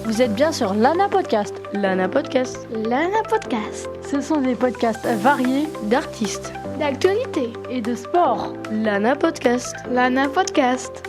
Vous êtes bien sur Lana Podcast. Lana Podcast. Lana Podcast. Ce sont des podcasts variés D'artistes. D'actualité. et de sport. Lana Podcast. Lana Podcast.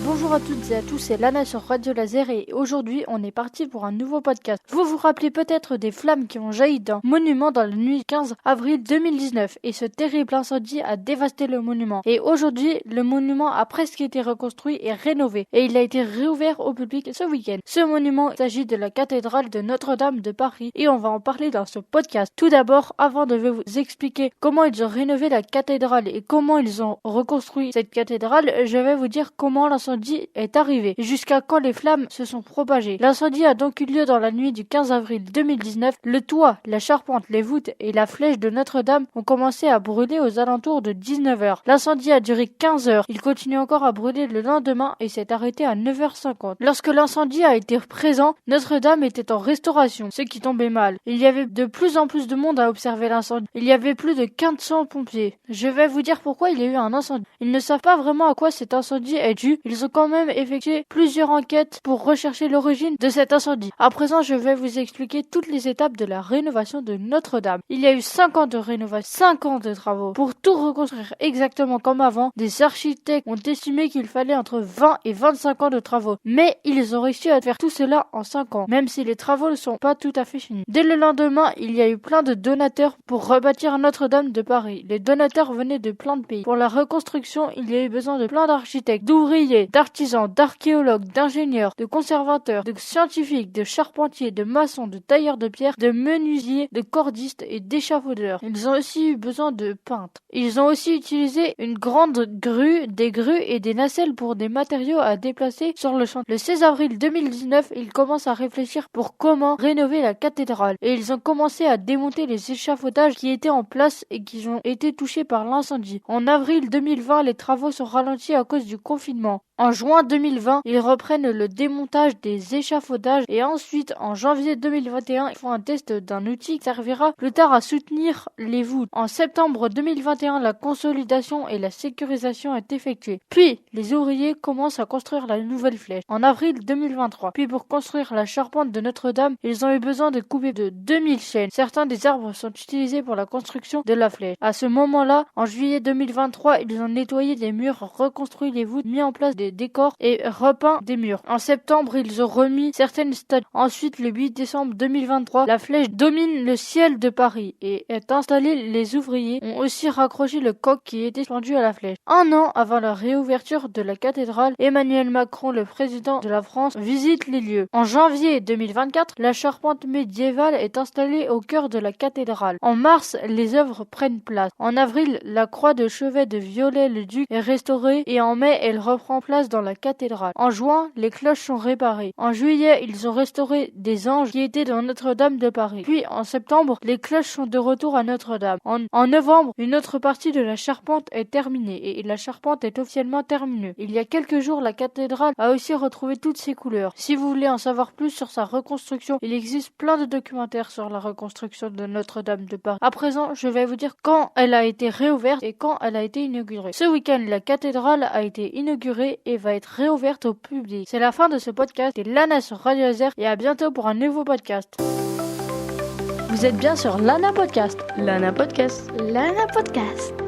Bonjour à toutes et à tous, c'est Lana sur Radio Laser et aujourd'hui on est parti pour un nouveau podcast. Vous vous rappelez peut-être des flammes qui ont jailli d'un monument dans la nuit du 15 avril 2019 et ce terrible incendie a dévasté le monument. Et aujourd'hui, le monument a presque été reconstruit et rénové et il a été réouvert au public ce week-end. Ce monument, il s'agit de la cathédrale de Notre-Dame de Paris et on va en parler dans ce podcast. Tout d'abord, avant de vous expliquer comment ils ont rénové la cathédrale et comment ils ont reconstruit cette cathédrale, je vais vous dire comment l'incendie est arrivé et jusqu'à quand les flammes se sont propagées. L'incendie a donc eu lieu dans la nuit du 15 avril 2019. Le toit, la charpente, les voûtes et la flèche de Notre-Dame ont commencé à brûler aux alentours de 19h. L'incendie a duré 15 heures. Il continue encore à brûler le lendemain et s'est arrêté à 9h50. Lorsque l'incendie a été présent, Notre-Dame était en restauration, ce qui tombait mal. Il y avait de plus en plus de monde à observer l'incendie. Il y avait plus de 400 pompiers. Je vais vous dire pourquoi il y a eu un incendie. Ils ne savent pas vraiment à quoi cet incendie est dû. Ils ont quand même effectué plusieurs enquêtes pour rechercher l'origine de cet incendie. À présent, je vais vous expliquer toutes les étapes de la rénovation de Notre-Dame. Il y a eu 5 ans de rénovation, 5 ans de travaux. Pour tout reconstruire exactement comme avant, des architectes ont estimé qu'il fallait entre 20 et 25 ans de travaux. Mais ils ont réussi à faire tout cela en 5 ans, même si les travaux ne sont pas tout à fait finis. Dès le lendemain, il y a eu plein de donateurs pour rebâtir Notre-Dame de Paris. Les donateurs venaient de plein de pays. Pour la reconstruction, il y a eu besoin de plein d'architectes, d'ouvriers, d'artisans, d'archéologues, d'ingénieurs, de conservateurs, de scientifiques, de charpentiers, de maçons, de tailleurs de pierre, de menuisiers, de cordistes et d'échafaudeurs. Ils ont aussi eu besoin de peintres. Ils ont aussi utilisé une grande grue, des grues et des nacelles pour des matériaux à déplacer sur le chantier. Le 16 avril 2019, ils commencent à réfléchir pour comment rénover la cathédrale et ils ont commencé à démonter les échafaudages qui étaient en place et qui ont été touchés par l'incendie. En avril 2020, les travaux sont ralentis à cause du confinement. En juin 2020, ils reprennent le démontage des échafaudages et ensuite, en janvier 2021, ils font un test d'un outil qui servira plus tard à soutenir les voûtes. En septembre 2021, la consolidation et la sécurisation est effectuée. Puis, les ouvriers commencent à construire la nouvelle flèche en avril 2023. Puis, pour construire la charpente de Notre-Dame, ils ont eu besoin de couper de 2000 chênes. Certains des arbres sont utilisés pour la construction de la flèche. À ce moment-là, en juillet 2023, ils ont nettoyé les murs, reconstruit les voûtes, mis en place des décors et repeint des murs. En septembre, ils ont remis certaines statues. Ensuite, le 8 décembre 2023, la flèche domine le ciel de Paris et est installée. Les ouvriers ont aussi raccroché le coq qui était pendu à la flèche. Un an avant la réouverture de la cathédrale, Emmanuel Macron, le président de la France, visite les lieux. En janvier 2024, la charpente médiévale est installée au cœur de la cathédrale. En mars, les œuvres prennent place. En avril, la croix de chevet de Viollet-le-Duc est restaurée et en mai, elle reprend place dans la cathédrale. En juin, les cloches sont réparées. En juillet, ils ont restauré des anges qui étaient dans Notre-Dame de Paris. Puis, en septembre, les cloches sont de retour à Notre-Dame. En novembre, une autre partie de la charpente est terminée et la charpente est officiellement terminée. Il y a quelques jours, la cathédrale a aussi retrouvé toutes ses couleurs. Si vous voulez en savoir plus sur sa reconstruction, il existe plein de documentaires sur la reconstruction de Notre-Dame de Paris. À présent, je vais vous dire quand elle a été réouverte et quand elle a été inaugurée. Ce week-end, la cathédrale a été inaugurée et va être réouverte au public. C'est la fin de ce podcast. C'est Lana sur Radio Laser et à bientôt pour un nouveau podcast. Vous êtes bien sur Lana Podcast. Lana Podcast. Lana Podcast.